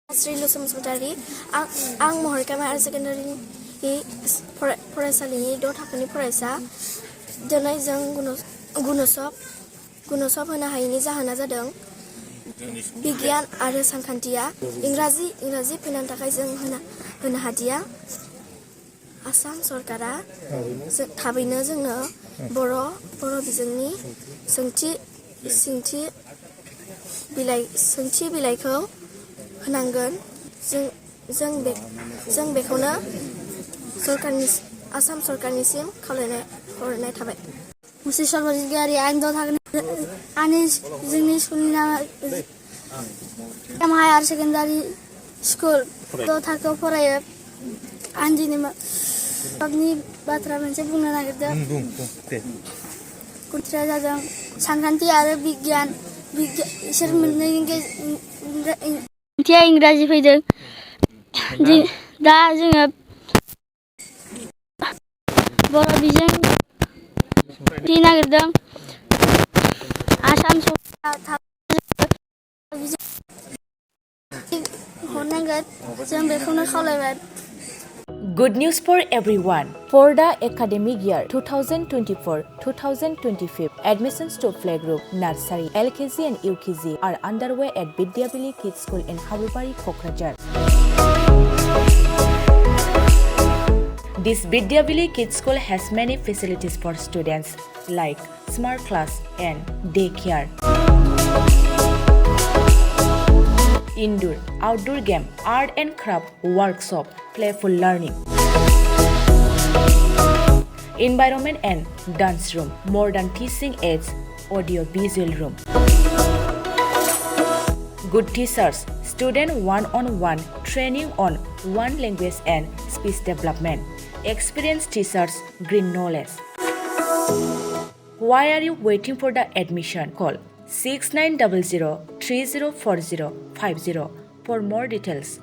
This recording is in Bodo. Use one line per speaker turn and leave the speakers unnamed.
बसुमतारी आं महरकामा हायार सेकेन्डारिनि फरायसालिनि 6 थाखोनि फरायसा। दिनै जों गुनसब होनो हायैनि जाहोना जादों बिगियान आरो सानखान्थिया इंराजि फैनायनि थाखाय जों होनो हादिया। आसाम सरकारा थाबैनो जोंनो बर' बिजोंनि सोंथि बिलाइखौ होनांगोन। जों बेखौनो आसाम सरकारनिसिम खावलायनाय थाबाय। मुस्रि सरबजिगारि आं जोंनि स्कुलनि नामा हायार सेकेन्डारि स्कुल 6 थाखोआव फरायो। आं दिनै माबानि बाथ्रा मोनसे बुंनो नागिरदों। कुट्राया जादों सानखान्थि आरो बिगियान इसोर मोननैनि इंराजि फैदों। दा जोङो बर' बिजों नागिरदों। आसाम सरकारा हरनांगोन जों बेखौनो खावलायबाय।
Good news for everyone. For the academic year 2024-2025, admissions to playgroup, nursery, LKG and UKG are underway at Bidyavili Kids School in Habubari, Kokrajhar. This Bidyavili Kids School has many facilities for students like smart class and daycare, indoor, outdoor game, art and craft workshop, playful learning, environment and dance room, modern teaching aids, audio visual room, good teachers, student one-on-one training on one language and speech development, experienced teachers, green knowledge. Why are you waiting for the admission? Call 6900 304050 for more details.